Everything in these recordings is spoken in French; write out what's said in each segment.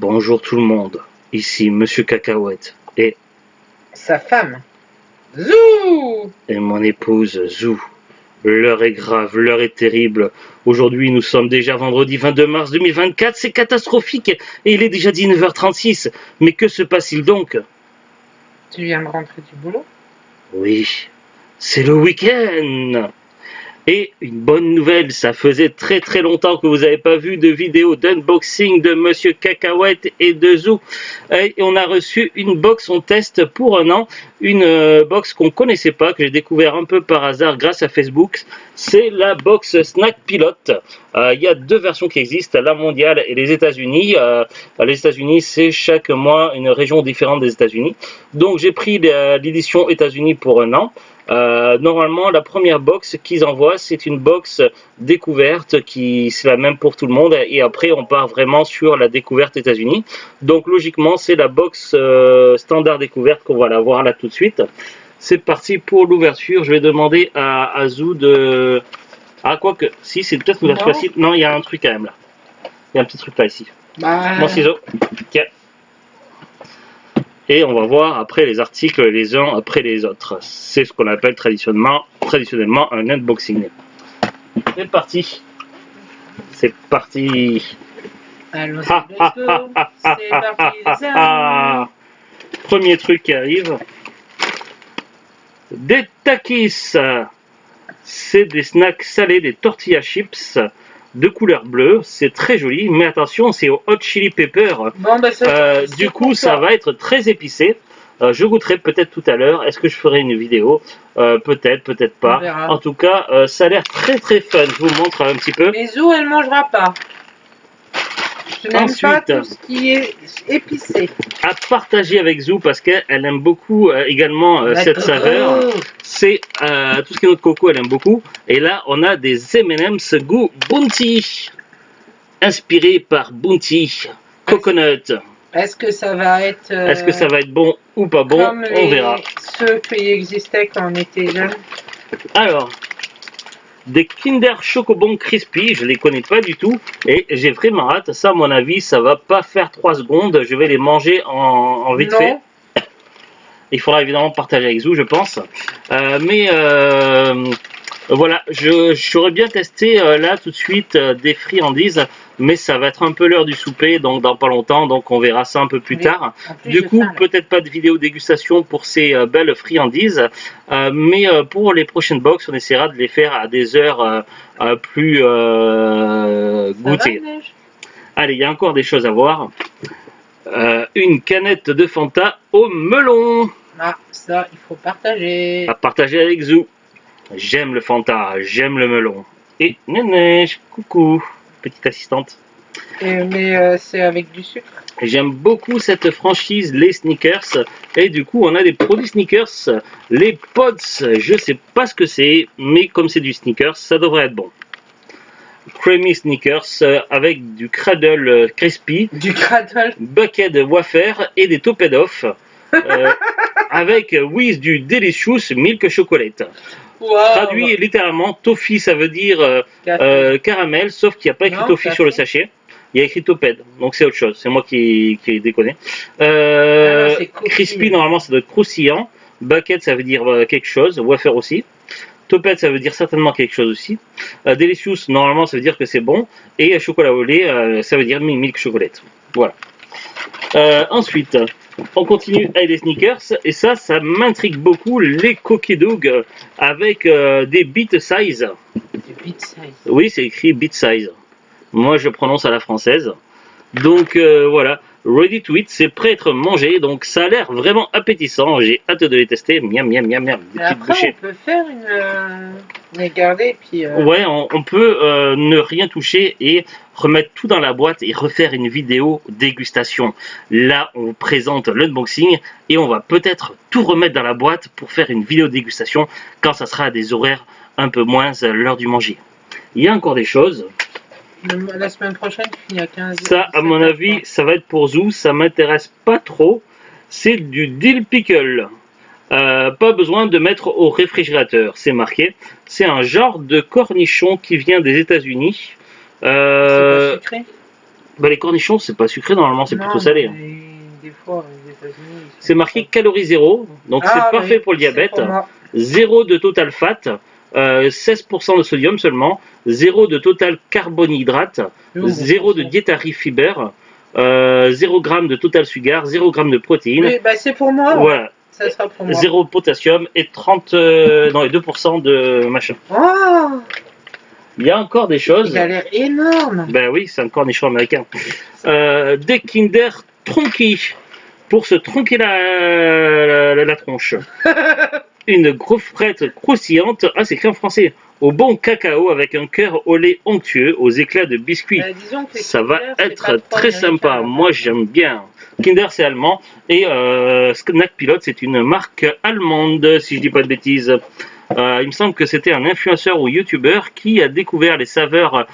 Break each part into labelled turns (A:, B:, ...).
A: Bonjour tout le monde, ici Monsieur Cacahuète et
B: sa femme, Zou,
A: et mon épouse Zou. L'heure est grave, l'heure est terrible. Aujourd'hui, nous sommes déjà vendredi 22 mars 2024, c'est catastrophique et il est déjà 19h36. Mais que se passe-t-il donc?
B: Tu viens de rentrer du boulot?
A: Oui, c'est le week-end. Et une bonne nouvelle, ça faisait très très longtemps que vous n'avez pas vu de vidéo d'unboxing de Monsieur Cacahuète et de Zou. Et on a reçu une box on test pour un an, une box qu'on connaissait pas, que j'ai découvert un peu par hasard grâce à Facebook. C'est la box Snack Pilot. Il y a deux versions qui existent, la mondiale et les États-Unis. Les États-Unis, c'est chaque mois une région différente des États-Unis. Donc j'ai pris l'édition États-Unis pour un an. Normalement, la première box qu'ils envoient, c'est une box découverte qui c'est la même pour tout le monde. Et après, on part vraiment sur la découverte États-Unis. Donc, logiquement, c'est la box standard découverte qu'on va la voir là tout de suite. C'est parti pour l'ouverture. Je vais demander à Zou de... Ah, quoique, si, c'est peut-être l'ouverture facile. Non, il y a un truc quand même là. Il y a un petit truc là ici. Mon ciseau. Ok. Et on va voir après les articles les uns après les autres. C'est ce qu'on appelle traditionnellement un unboxing. C'est parti. C'est parti.
B: Allons, c'est parti.
A: Premier truc qui arrive. Des Takis. C'est des snacks salés, des tortillas chips de couleur bleue, c'est très joli, mais attention, c'est au hot chili pepper.
B: Bon, bah,
A: du coup, ça va être très épicé. Je goûterai peut-être tout à l'heure. Est-ce que je ferai une vidéo? Peut-être, peut-être pas. En tout cas, ça a l'air très très fun. Je vous montre un petit peu.
B: Mais Zou, elle mangera pas. Je n'aime pas tout ce qui est épicé.
A: À partager avec Zou parce qu'elle aime beaucoup également cette saveur. C'est tout ce qui est notre coco, elle aime beaucoup. Et là, on a des M&M's goût Bounty, inspiré par Bounty Coconut.
B: Est-ce que ça va être
A: Est-ce que ça va être bon ou pas bon? On verra.
B: Ceux qui existaient quand on était jeunes.
A: Alors, des Kinder Chocobon Crispy, je les connais pas du tout et j'ai vraiment hâte. Ça, à mon avis, ça va pas faire 3 secondes. Je vais les manger en vite fait. Il faudra évidemment partager avec Zou, je pense. Voilà, j'aurais bien testé là tout de suite des friandises, mais ça va être un peu l'heure du souper, donc dans pas longtemps, donc on verra ça un peu plus tard. Du coup, peut-être pas de vidéo dégustation pour ces belles friandises, mais pour les prochaines box, on essaiera de les faire à des heures plus goûtées. Allez, il y a encore des choses à voir. Une canette de Fanta au melon.
B: Ah, ça, il faut partager.
A: À partager avec Zou. J'aime le Fanta, j'aime le melon. Et Neige, coucou, petite assistante.
B: Mais c'est avec du sucre.
A: J'aime beaucoup cette franchise, les sneakers. Et du coup, on a des produits sneakers. Les pods, je sais pas ce que c'est, mais comme c'est du sneakers, ça devrait être bon. Creamy sneakers avec du cradle crispy.
B: Du cradle.
A: Bucket de wafer et des toped off. Avec with du delicious milk chocolate.
B: Wow.
A: Traduit littéralement, toffee ça veut dire caramel, sauf qu'il n'y a pas écrit toffee sur le sachet. Il y a écrit toped, donc c'est autre chose. C'est moi qui ai déconné. Crispy, normalement ça doit être croustillant. Bucket ça veut dire quelque chose. Wafer aussi. Toped ça veut dire certainement quelque chose aussi. Delicious, normalement ça veut dire que c'est bon. Et chocolat au lait, ça veut dire milk chocolate. Voilà. Ensuite, on continue avec les sneakers et ça m'intrigue beaucoup, les cookie dogs avec des bit size.
B: Des bit size.
A: Oui, c'est écrit bit size. Moi, je prononce à la française. Donc voilà, ready to eat, c'est prêt à être mangé. Donc ça a l'air vraiment appétissant. J'ai hâte de les tester. Miam, miam, miam, miam. Des petites bouchées.
B: On peut faire les garder puis.
A: Ouais, on peut ne rien toucher et remettre tout dans la boîte et refaire une vidéo dégustation. Là, on présente l'unboxing et on va peut-être tout remettre dans la boîte pour faire une vidéo dégustation quand ça sera à des horaires un peu moins l'heure du manger. Il y a encore des choses.
B: La semaine prochaine, il y a 15 jours.
A: Ça, à mon avis, ça va être pour Zou. Ça m'intéresse pas trop. C'est du dill pickle. Pas besoin de mettre au réfrigérateur, c'est marqué. C'est un genre de cornichon qui vient des États-Unis.
B: C'est pas sucré?
A: Bah, les cornichons, c'est pas sucré, normalement, c'est plutôt
B: Non,
A: salé. Hein.
B: mais des fois, les États-Unis.
A: C'est marqué calories zéro, donc c'est parfait pour le diabète.
B: Pour moi.
A: 0 de total fat, 16% de sodium seulement, 0 de total carbonhydrate, 0 de dietary fiber, 0 g de total sugar, 0 g de protéines.
B: Oui, bah c'est pour moi.
A: Voilà.
B: Ouais. Ça sera pour moi.
A: 0 potassium et 2% de machin.
B: Oh,
A: Il y a encore des choses.
B: il a l'air énorme.
A: Ben oui, c'est un cornichon américain. Des Kinder Tronky pour se tronquer la tronche. Une gaufrette croustillante, ah c'est écrit en français, au bon cacao avec un cœur au lait onctueux, aux éclats de biscuits.
B: Disons que
A: Ça va
B: Kinder,
A: être très sympa. Moi j'aime bien. Kinder c'est allemand et Snack Pilot c'est une marque allemande si je dis pas de bêtises. Il me semble que c'était un influenceur ou youtubeur qui a découvert les saveurs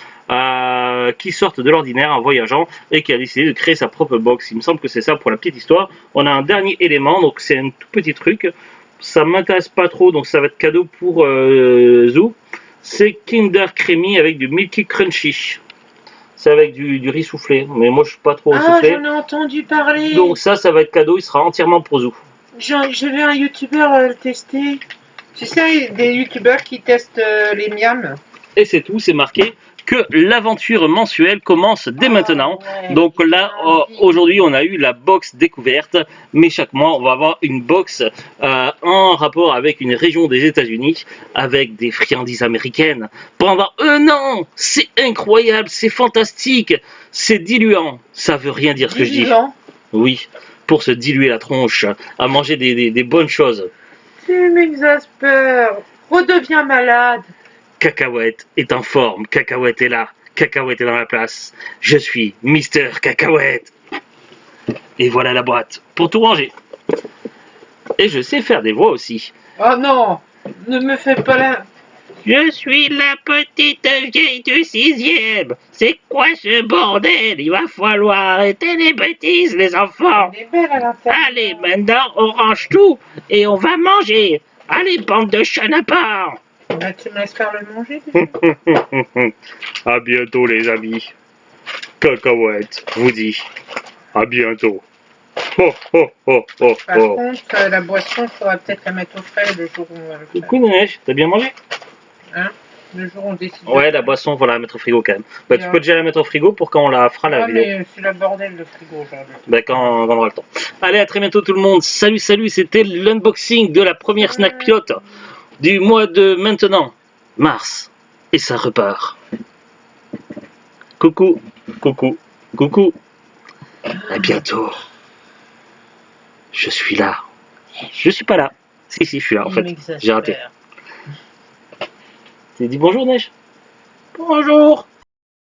A: qui sortent de l'ordinaire en voyageant et qui a décidé de créer sa propre box. Il me semble que c'est ça pour la petite histoire. On a un dernier élément, donc c'est un tout petit truc. Ça m'intéresse pas trop, donc ça va être cadeau pour Zou. C'est Kinder Creamy avec du Milky Crunchy. C'est avec du riz soufflé, mais moi je suis pas trop soufflé.
B: Ah, j'en ai entendu parler.
A: Donc ça va être cadeau, il sera entièrement pour Zou.
B: J'ai vu un youtubeur le tester. Tu sais, des youtubeurs qui testent les miams.
A: Et c'est tout, c'est marqué que l'aventure mensuelle commence dès maintenant.
B: Ouais,
A: donc là, aujourd'hui, on a eu la box découverte, mais chaque mois, on va avoir une box en rapport avec une région des États-Unis, avec des friandises américaines. Pendant un an, c'est incroyable, c'est fantastique, c'est diluant. Ça veut rien dire ce que je dis. Oui, pour se diluer la tronche, à manger des bonnes choses.
B: Tu m'exaspères, redeviens malade.
A: Cacahuète est en forme, Cacahuète est là, Cacahuète est dans la place. Je suis Mister Cacahuète. Et voilà la boîte, pour tout ranger. Et je sais faire des voix aussi.
B: Oh non, ne me fais pas la...
A: Je suis la petite vieille du 6e. C'est quoi ce bordel? Il va falloir arrêter les bêtises, les enfants.
B: Elle est belle à l'intérieur.
A: Allez, maintenant, on range tout et on va manger. Allez, bande de chenapans.
B: Bah, tu me laisses faire le manger.
A: À bientôt les amis. Cacahuète vous dit à bientôt. Oh, oh, oh, oh,
B: Par
A: oh.
B: contre, la boisson, il faudra peut-être la mettre au frais le jour où on va le faire.
A: Coucou Neige, t'as bien mangé?
B: Hein? Le jour où on décide.
A: Ouais, la boisson, faut la mettre au frigo quand même. Bah, tu peux déjà la mettre au frigo pour quand on la fera la vidéo.
B: Mais c'est le bordel le frigo aujourd'hui.
A: Bah, quand on aura le temps. Allez, à très bientôt tout le monde. Salut, salut, c'était l'unboxing de la première Snack Pilot du mois de maintenant, mars. Et ça repart. Coucou, coucou, coucou. À bientôt. Je suis là. Je suis pas là. Si, je suis là en fait. J'ai raté. T'as dit bonjour Neige? Bonjour.